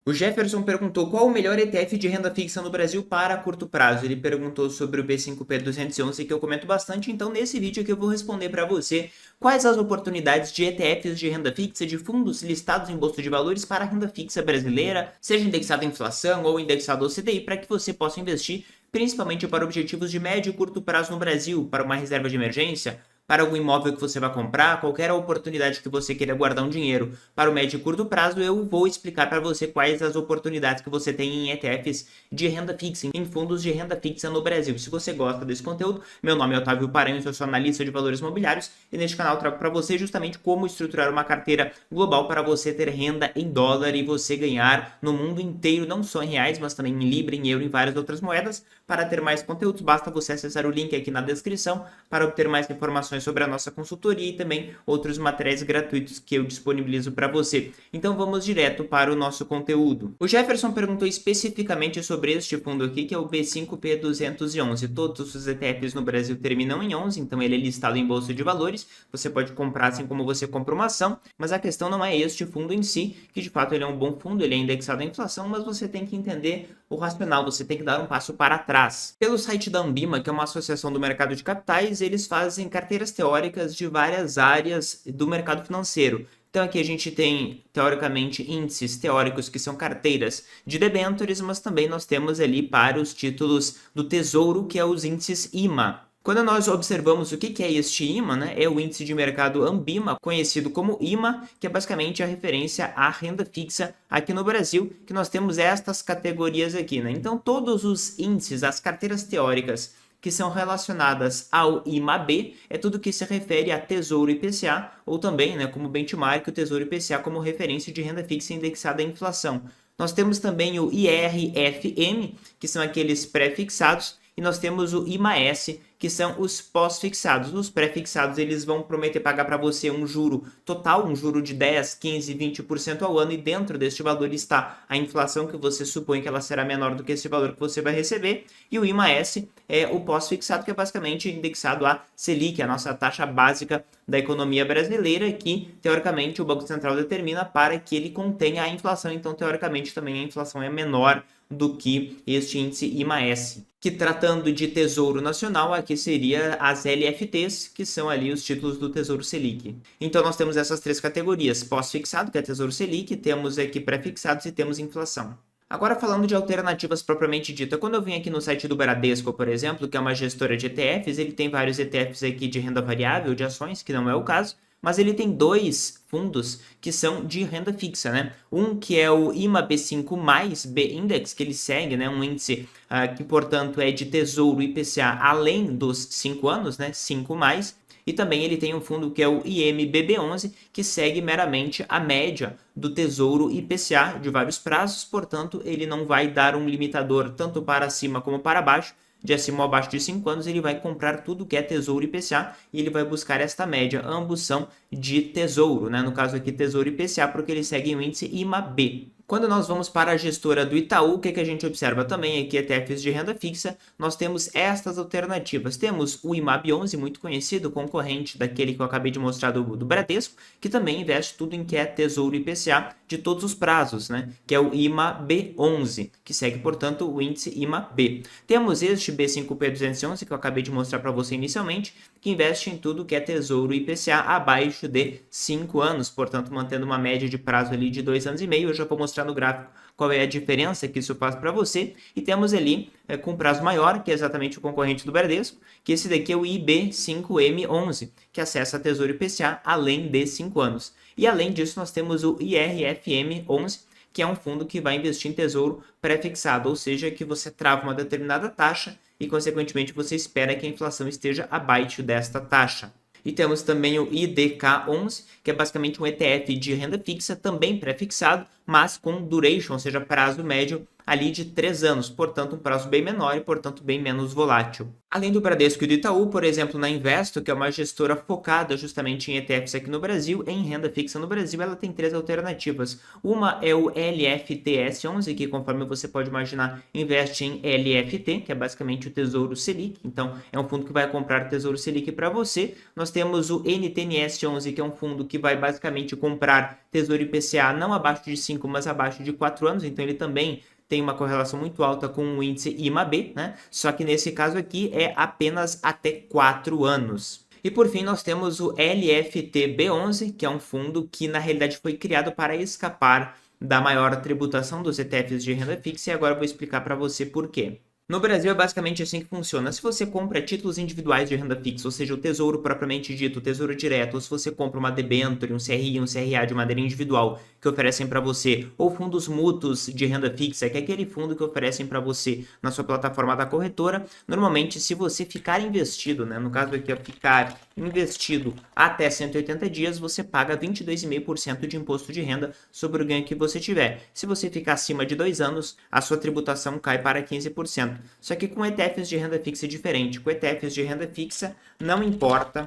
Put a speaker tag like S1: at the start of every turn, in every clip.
S1: O Jefferson perguntou qual o melhor ETF de renda fixa no Brasil para curto prazo. Ele perguntou sobre o B5P211, que eu comento bastante, então nesse vídeo aqui eu vou responder para você quais as oportunidades de ETFs de renda fixa de fundos listados em bolsa de valores para a renda fixa brasileira, seja indexado à inflação ou indexado ao CDI, para que você possa investir principalmente para objetivos de médio e curto prazo no Brasil, para uma reserva de emergência, para algum imóvel que você vai comprar, qualquer oportunidade que você queira guardar um dinheiro para o médio e curto prazo, eu vou explicar para você quais as oportunidades que você tem em ETFs de renda fixa, em fundos de renda fixa no Brasil. Se você gosta desse conteúdo, meu nome é Otávio Paranhos, eu sou analista de valores imobiliários e neste canal eu trago para você justamente como estruturar uma carteira global para você ter renda em dólar e você ganhar no mundo inteiro, não só em reais, mas também em libra, em euro e em várias outras moedas. Para ter mais conteúdos, basta você acessar o link aqui na descrição para obter mais informações sobre a nossa consultoria e também outros materiais gratuitos que eu disponibilizo para você. Então vamos direto para o nosso conteúdo. O Jefferson perguntou especificamente sobre este fundo aqui, que é o B5P211. Todos os ETFs no Brasil terminam em 11, então ele é listado em bolsa de valores. Você pode comprar assim como você compra uma ação, mas a questão não é este fundo em si, que de fato ele é um bom fundo, ele é indexado à inflação, mas você tem que entender o racional, você tem que dar um passo para trás. Pelo site da Ambima, que é uma associação do mercado de capitais, eles fazem carteiras teóricas de várias áreas do mercado financeiro. Então aqui a gente tem, teoricamente, índices teóricos que são carteiras de debêntures, mas também nós temos ali para os títulos do Tesouro, que é os índices IMA. Quando nós observamos o que é este IMA, né, é o índice de mercado Ambima, conhecido como IMA, que é basicamente a referência à renda fixa aqui no Brasil, que nós temos estas categorias aqui, né? Então todos os índices, as carteiras teóricas que são relacionadas ao IMAB, é tudo que se refere a Tesouro IPCA, ou também, né, como benchmark, o Tesouro IPCA como referência de renda fixa indexada à inflação. Nós temos também o IRFM, que são aqueles pré-fixados, e nós temos o IMAS, que são os pós-fixados. Os pré-fixados, eles vão prometer pagar para você um juro total, um juro de 10, 15, 20% ao ano, e dentro deste valor está a inflação, que você supõe que ela será menor do que esse valor que você vai receber, e o IMAS é o pós-fixado, que é basicamente indexado à Selic, a nossa taxa básica da economia brasileira, que, teoricamente, o Banco Central determina para que ele contenha a inflação. Então, teoricamente, também a inflação é menor do que este índice IMAS. Que, tratando de Tesouro Nacional, aqui seria as LFTs, que são ali os títulos do Tesouro Selic. Então nós temos essas três categorias: pós-fixado, que é Tesouro Selic, temos aqui pré-fixados e temos inflação. Agora, falando de alternativas propriamente dita, quando eu vim aqui no site do Bradesco, por exemplo, que é uma gestora de ETFs, ele tem vários ETFs aqui de renda variável, de ações, que não é o caso, mas ele tem dois fundos que são de renda fixa, né? Um que é o IMA B5 mais B Index, que ele segue, né, um índice que, portanto, é de Tesouro IPCA além dos 5 anos, né, 5 mais. E também ele tem um fundo que é o IMBB11, que segue meramente a média do Tesouro IPCA de vários prazos, portanto, ele não vai dar um limitador tanto para cima como para baixo. De acima ou abaixo de 5 anos, ele vai comprar tudo que é Tesouro IPCA e ele vai buscar esta média. Ambos são de Tesouro, né? No caso aqui, Tesouro IPCA, porque ele segue o índice IMAB. Quando nós vamos para a gestora do Itaú, o que a gente observa também aqui, ETFs de renda fixa, nós temos estas alternativas. Temos o IMAB11, muito conhecido, concorrente daquele que eu acabei de mostrar do Bradesco, que também investe tudo em que é Tesouro IPCA de todos os prazos, né? Que é o IMAB11, que segue, portanto, o índice IMAB. Temos este B5P211, que eu acabei de mostrar para você inicialmente, que investe em tudo que é Tesouro IPCA abaixo de 5 anos, portanto, mantendo uma média de prazo ali de 2 anos e meio. Eu já vou mostrar no gráfico qual é a diferença que isso faz para você. E temos ali com prazo maior, que é exatamente o concorrente do Bradesco, que esse daqui é o IB5M11, que acessa a Tesouro IPCA além de 5 anos. E além disso, nós temos o IRFM11, que é um fundo que vai investir em tesouro pré-fixado, ou seja, que você trava uma determinada taxa e, consequentemente, você espera que a inflação esteja abaixo desta taxa. E temos também o IDK11, que é basicamente um ETF de renda fixa, também pré-fixado, mas com duration, ou seja, prazo médio ali de 3 anos, portanto um prazo bem menor e, portanto, bem menos volátil. Além do Bradesco e do Itaú, por exemplo, na Investo, que é uma gestora focada justamente em ETFs aqui no Brasil, em renda fixa no Brasil, ela tem 3 alternativas. Uma é o LFTS11, que, conforme você pode imaginar, investe em LFT, que é basicamente o Tesouro Selic. Então, é um fundo que vai comprar Tesouro Selic para você. Nós temos o NTNS11, que é um fundo que vai basicamente comprar Tesouro IPCA não abaixo de 5, mas abaixo de 4 anos. Então, ele também tem uma correlação muito alta com o índice IMAB, né? Só que nesse caso aqui é apenas até 4 anos. E por fim, nós temos o LFT-B11, que é um fundo que na realidade foi criado para escapar da maior tributação dos ETFs de renda fixa, e agora eu vou explicar para você por quê. No Brasil é basicamente assim que funciona. Se você compra títulos individuais de renda fixa, ou seja, o tesouro propriamente dito, o tesouro direto, ou se você compra uma debênture, um CRI, um CRA de maneira individual que oferecem para você, ou fundos mútuos de renda fixa, que é aquele fundo que oferecem para você na sua plataforma da corretora, normalmente se você ficar investido, né, no caso aqui, ficar investido até 180 dias, você paga 22,5% de imposto de renda sobre o ganho que você tiver. Se você ficar acima de 2 anos, a sua tributação cai para 15%. Só que com ETFs de renda fixa é diferente. Com ETFs de renda fixa, não importa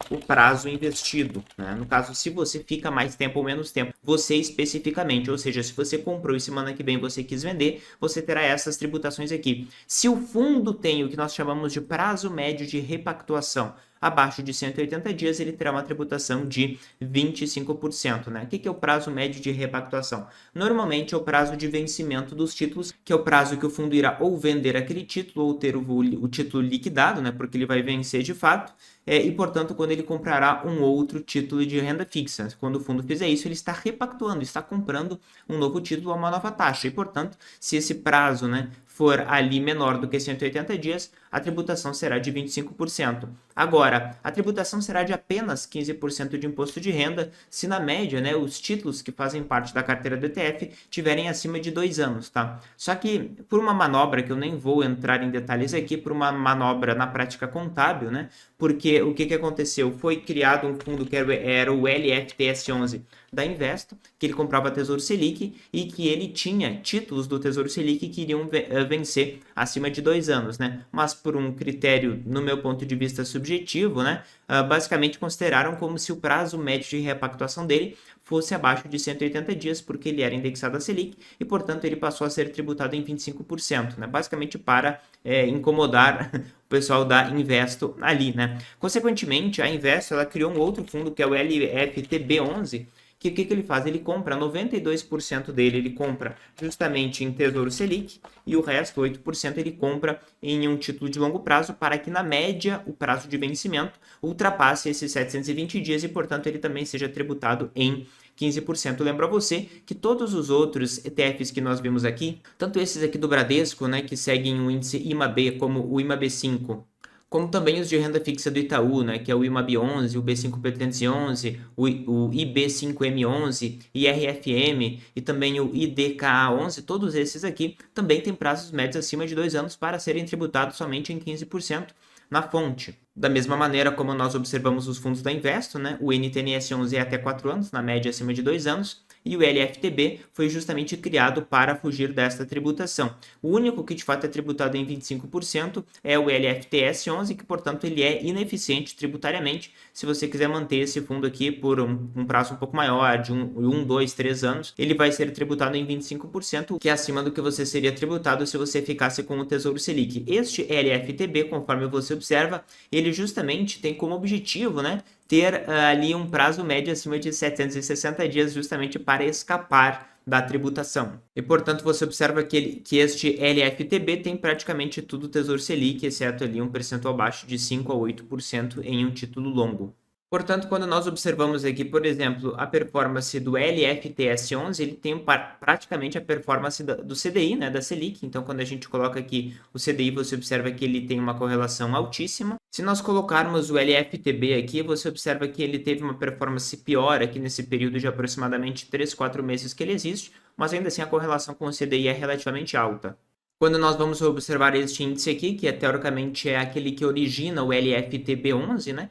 S1: o prazo investido, né? No caso, se você fica mais tempo ou menos tempo, você especificamente, ou seja, se você comprou e semana que vem você quis vender, você terá essas tributações aqui. Se o fundo tem o que nós chamamos de prazo médio de repactuação, abaixo de 180 dias, ele terá uma tributação de 25%, né? O que é o prazo médio de repactuação? Normalmente é o prazo de vencimento dos títulos, que é o prazo que o fundo irá ou vender aquele título ou ter o título liquidado, né? Porque ele vai vencer de fato, e, portanto, quando ele comprará um outro título de renda fixa. Quando o fundo fizer isso, ele está repactuando, está comprando um novo título a uma nova taxa. E, portanto, se esse prazo, né, for ali menor do que 180 dias, a tributação será de 25%. Agora, a tributação será de apenas 15% de imposto de renda se na média, né, os títulos que fazem parte da carteira do ETF tiverem acima de 2 anos, tá? Só que por uma manobra que eu nem vou entrar em detalhes aqui, por uma manobra na prática contábil, né? Porque o que aconteceu? Foi criado um fundo que era o LFTS11 da Investo, que ele comprava Tesouro Selic e que ele tinha títulos do Tesouro Selic que iriam vencer acima de 2 anos, né? Mas por um critério, no meu ponto de vista subjetivo, né? Basicamente consideraram como se o prazo médio de repactuação dele fosse abaixo de 180 dias, porque ele era indexado a Selic e, portanto, ele passou a ser tributado em 25%, né? Basicamente para incomodar o pessoal da Investo ali, né? Consequentemente, a Investo ela criou um outro fundo que é o LFTB11, que o que ele faz? Ele compra 92% dele, ele compra justamente em Tesouro Selic e o resto, 8%, ele compra em um título de longo prazo para que, na média, o prazo de vencimento ultrapasse esses 720 dias e, portanto, ele também seja tributado em 15%. Lembro a você que todos os outros ETFs que nós vimos aqui, tanto esses aqui do Bradesco, né, que seguem o índice IMAB, como o IMAB5, como também os de renda fixa do Itaú, né, que é o IMAB11, o B5P311, o IB5M11, IRFM e também o IDKA11, todos esses aqui também têm prazos médios acima de 2 anos para serem tributados somente em 15% na fonte. Da mesma maneira como nós observamos os fundos da Investo, né, o NTNS11 é até 4 anos, na média acima de 2 anos, e o LFTB foi justamente criado para fugir desta tributação. O único que de fato é tributado em 25% é o LFTS11, que portanto ele é ineficiente tributariamente. Se você quiser manter esse fundo aqui por um prazo um pouco maior, de 1, 2, 3 anos, ele vai ser tributado em 25%, que é acima do que você seria tributado se você ficasse com o Tesouro Selic. Este LFTB, conforme você observa, ele justamente tem como objetivo, né, ter ali um prazo médio acima de 760 dias justamente para escapar da tributação. E, portanto, você observa que este LFTB tem praticamente tudo Tesouro Selic, exceto ali um percentual abaixo de 5 a 8% em um título longo. Portanto, quando nós observamos aqui, por exemplo, a performance do LFTS11, ele tem praticamente a performance do CDI, né, da Selic. Então, quando a gente coloca aqui o CDI, você observa que ele tem uma correlação altíssima. Se nós colocarmos o LFTB aqui, você observa que ele teve uma performance pior aqui nesse período de aproximadamente 3, 4 meses que ele existe, mas ainda assim a correlação com o CDI é relativamente alta. Quando nós vamos observar este índice aqui, que teoricamente é aquele que origina o LFTB11, né?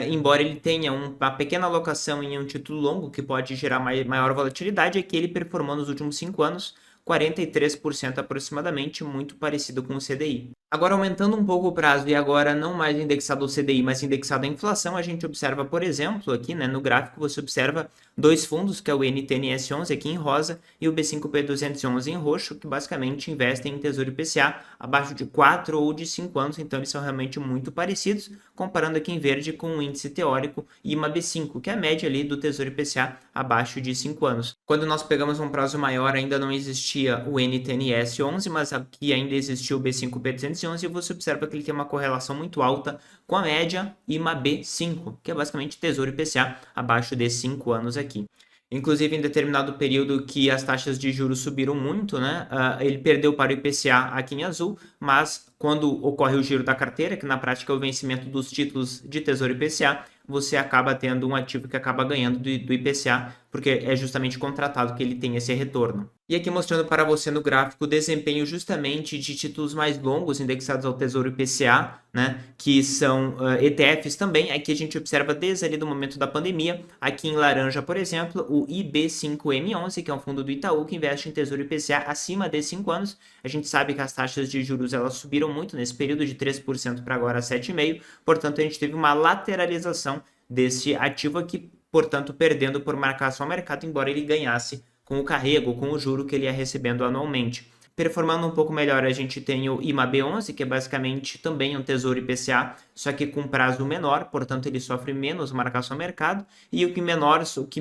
S1: Embora ele tenha uma pequena alocação em um título longo que pode gerar maior volatilidade, é que ele performou nos últimos 5 anos 43% aproximadamente, muito parecido com o CDI. Agora, aumentando um pouco o prazo e agora não mais indexado ao CDI, mas indexado à inflação, a gente observa, por exemplo, aqui, né, no gráfico, você observa dois fundos, que é o NTNS11 aqui em rosa e o B5P211 em roxo, que basicamente investem em Tesouro IPCA abaixo de 4 ou de 5 anos, então eles são realmente muito parecidos, comparando aqui em verde com o índice teórico IMAB5, que é a média ali do Tesouro IPCA abaixo de 5 anos. Quando nós pegamos um prazo maior, ainda não existia o NTNS11, mas aqui ainda existia o B5P211, e você observa que ele tem uma correlação muito alta com a média IMAB5, que é basicamente Tesouro IPCA abaixo de 5 anos aqui. Inclusive, em determinado período que as taxas de juros subiram muito, né? Ele perdeu para o IPCA aqui em azul, mas quando ocorre o giro da carteira, que na prática é o vencimento dos títulos de Tesouro IPCA, você acaba tendo um ativo que acaba ganhando do IPCA, porque é justamente contratado que ele tem esse retorno. E aqui mostrando para você no gráfico o desempenho justamente de títulos mais longos indexados ao Tesouro IPCA, né, que são ETFs também. Aqui a gente observa desde ali do momento da pandemia, aqui em laranja, por exemplo, o IB5M11, que é um fundo do Itaú que investe em Tesouro IPCA acima de 5 anos. A gente sabe que as taxas de juros elas subiram muito nesse período de 3% para agora 7,5%, portanto a gente teve uma lateralização desse ativo aqui, portanto perdendo por marcação ao mercado, embora ele ganhasse com o carrego, com o juro que ele ia recebendo anualmente. Performando um pouco melhor, a gente tem o IMAB11, que é basicamente também um Tesouro IPCA, só que com prazo menor, portanto ele sofre menos marcação ao mercado, e o que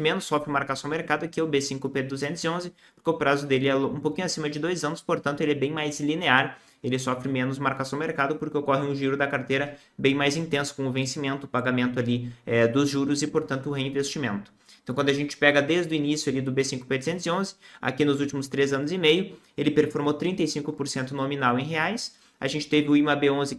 S1: menos sofre marcação ao mercado aqui é o B5P211, porque o prazo dele é um pouquinho acima de 2 anos, portanto ele é bem mais linear, ele sofre menos marcação ao mercado porque ocorre um giro da carteira bem mais intenso, com o vencimento, o pagamento ali dos juros e, portanto, o reinvestimento. Então, quando a gente pega desde o início ali do B5P211, aqui nos últimos 3 anos e meio, ele performou 35% nominal em reais. A gente teve o IMAB11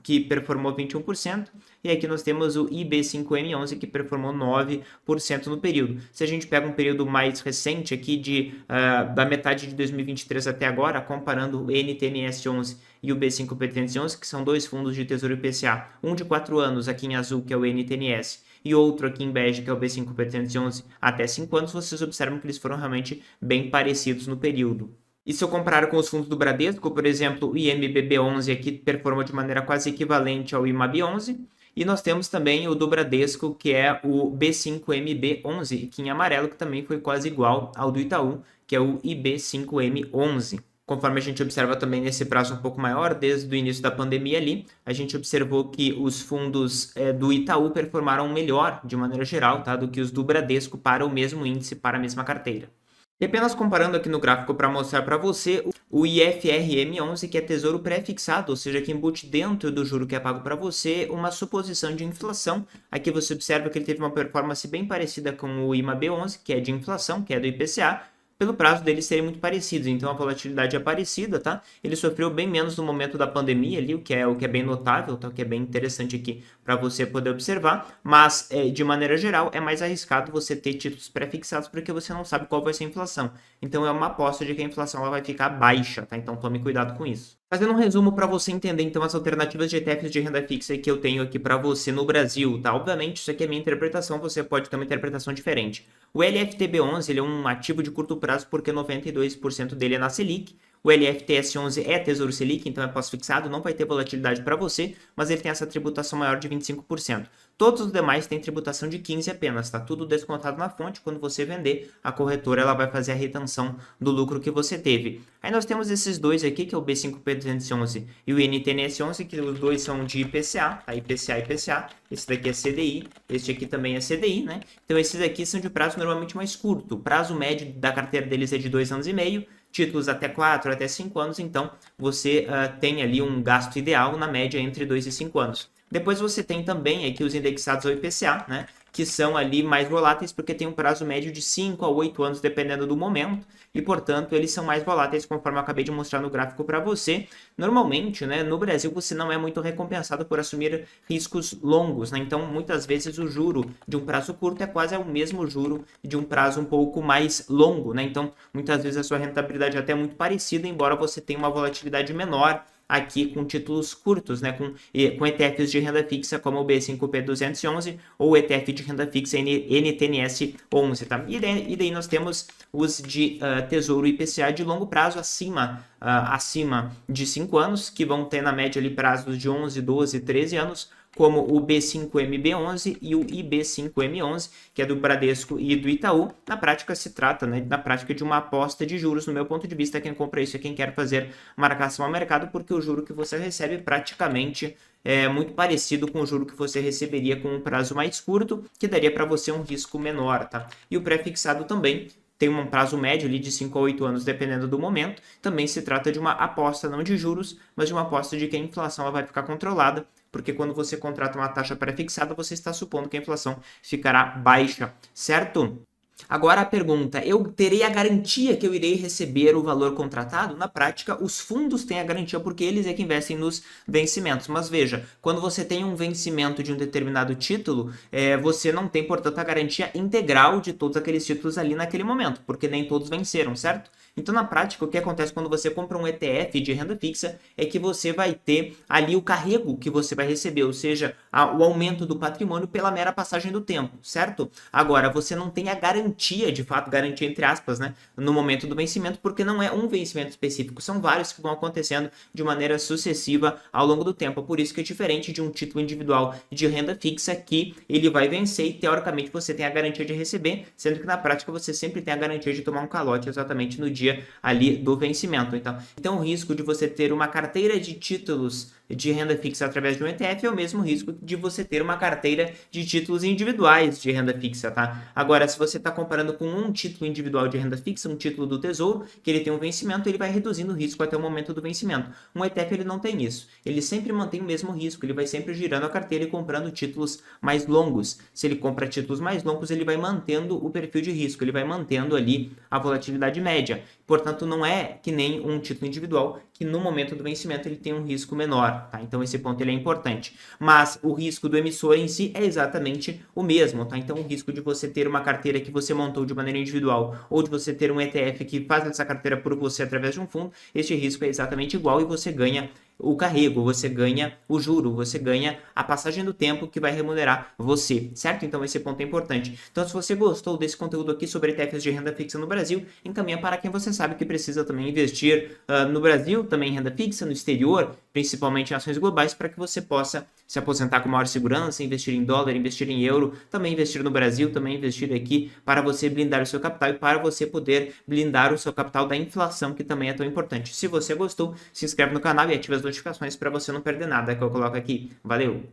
S1: que performou 21%, e aqui nós temos o IB5M11 que performou 9% no período. Se a gente pega um período mais recente aqui da metade de 2023 até agora, comparando o NTNS11 e o B5P311, que são dois fundos de Tesouro IPCA, um de 4 anos aqui em azul, que é o NTNS, e outro aqui em bege, que é o B5P311, até 5 anos, vocês observam que eles foram realmente bem parecidos no período. E se eu comparar com os fundos do Bradesco, por exemplo, o IMBB11 aqui performa de maneira quase equivalente ao IMAB11, e nós temos também o do Bradesco, que é o B5MB11, que em amarelo, que também foi quase igual ao do Itaú, que é o IB5M11. Conforme a gente observa também nesse prazo um pouco maior, desde o início da pandemia ali, a gente observou que os fundos do Itaú performaram melhor, de maneira geral, tá, do que os do Bradesco para o mesmo índice, para a mesma carteira. E apenas comparando aqui no gráfico para mostrar para você o IFRM11, que é tesouro pré-fixado, ou seja, que embute dentro do juro que é pago para você uma suposição de inflação. Aqui você observa que ele teve uma performance bem parecida com o IMAB11, que é de inflação, que é do IPCA, pelo prazo deles serem muito parecidos, então a volatilidade é parecida, tá? Ele sofreu bem menos no momento da pandemia ali, o que é bem notável, tá? O que é bem interessante aqui para você poder observar, mas de maneira geral é mais arriscado você ter títulos pré-fixados porque você não sabe qual vai ser a inflação. Então é uma aposta de que a inflação ela vai ficar baixa, tá? Então tome cuidado com isso. Fazendo um resumo para você entender então as alternativas de ETFs de renda fixa que eu tenho aqui para você no Brasil, tá? Obviamente isso aqui é minha interpretação, você pode ter uma interpretação diferente. O LFTB11 ele é um ativo de curto prazo porque 92% dele é na Selic. O LFTS11 é Tesouro Selic, então é pós-fixado, não vai ter volatilidade para você, mas ele tem essa tributação maior de 25%. Todos os demais têm tributação de 15% apenas, tá? Tudo descontado na fonte, quando você vender, a corretora ela vai fazer a retenção do lucro que você teve. Aí nós temos esses dois aqui, que é o B5P211 e o NTNS11, que os dois são de IPCA, tá? IPCA e IPCA. Esse daqui é CDI, este aqui também é CDI, né? Então esses aqui são de prazo normalmente mais curto. O prazo médio da carteira deles é de 2 anos e meio, títulos até 4, até 5 anos, então você tem ali um gasto ideal na média entre 2 e 5 anos. Depois você tem também aqui os indexados ao IPCA, né, que são ali mais voláteis porque tem um prazo médio de 5 a 8 anos dependendo do momento e, portanto, eles são mais voláteis conforme eu acabei de mostrar no gráfico para você. Normalmente, né, no Brasil você não é muito recompensado por assumir riscos longos, né? Então, muitas vezes o juro de um prazo curto é quase o mesmo juro de um prazo um pouco mais longo, né? Então, muitas vezes a sua rentabilidade é até muito parecida, embora você tenha uma volatilidade menor aqui com títulos curtos, né, com ETFs de renda fixa como o B5P211 ou o ETF de renda fixa NTNS 11, tá? E daí nós temos os de Tesouro IPCA de longo prazo acima de 5 anos, que vão ter na média ali prazos de 11, 12, 13 anos, como o B5MB11 e o IB5M11, que é do Bradesco e do Itaú. Na prática se trata, né, na prática de uma aposta de juros, no meu ponto de vista, quem compra isso é quem quer fazer marcação ao mercado, porque o juro que você recebe praticamente é muito parecido com o juro que você receberia com um prazo mais curto, que daria para você um risco menor, tá? E o pré-fixado também tem um prazo médio ali de 5 a 8 anos, dependendo do momento. Também se trata de uma aposta não de juros, mas de uma aposta de que a inflação ela vai ficar controlada, porque quando você contrata uma taxa pré-fixada, você está supondo que a inflação ficará baixa, certo? Agora a pergunta, eu terei a garantia que eu irei receber o valor contratado? Na prática, os fundos têm a garantia porque eles é que investem nos vencimentos. Mas veja, quando você tem um vencimento de um determinado título, você não tem, portanto, a garantia integral de todos aqueles títulos ali naquele momento, porque nem todos venceram, certo? Então, na prática, o que acontece quando você compra um ETF de renda fixa é que você vai ter ali o carrego que você vai receber, ou seja, o aumento do patrimônio pela mera passagem do tempo, certo? Agora, você não tem a garantia, de fato, garantia entre aspas, né, no momento do vencimento, porque não é um vencimento específico, são vários que vão acontecendo de maneira sucessiva ao longo do tempo. Por isso que é diferente de um título individual de renda fixa que ele vai vencer e, teoricamente, você tem a garantia de receber, sendo que na prática você sempre tem a garantia de tomar um calote exatamente no dia ali do vencimento. Então o risco de você ter uma carteira de títulos de renda fixa através de um ETF é o mesmo risco de você ter uma carteira de títulos individuais de renda fixa, tá? Agora, se você está comparando com um título individual de renda fixa, um título do Tesouro, que ele tem um vencimento, ele vai reduzindo o risco até o momento do vencimento. Um ETF, ele não tem isso. Ele sempre mantém o mesmo risco, ele vai sempre girando a carteira e comprando títulos mais longos. Se ele compra títulos mais longos, ele vai mantendo o perfil de risco, ele vai mantendo ali a volatilidade média. Portanto, não é que nem um título individual, que no momento do vencimento ele tem um risco menor, tá? Então esse ponto ele é importante. Mas o risco do emissor em si é exatamente o mesmo, tá? Então o risco de você ter uma carteira que você montou de maneira individual ou de você ter um ETF que faz essa carteira por você através de um fundo, este risco é exatamente igual e você ganha o carrego, você ganha o juro, você ganha a passagem do tempo que vai remunerar você, certo? Então esse ponto é importante. Então se você gostou desse conteúdo aqui sobre ETFs de renda fixa no Brasil, encaminha para quem você sabe que precisa também investir no Brasil, também em renda fixa, no exterior, principalmente em ações globais, para que você possa se aposentar com maior segurança, investir em dólar, investir em euro, também investir no Brasil, também investir aqui para você blindar o seu capital e para você poder blindar o seu capital da inflação, que também é tão importante. Se você gostou, se inscreve no canal e ativa as notificações para você não perder nada que eu coloco aqui. Valeu!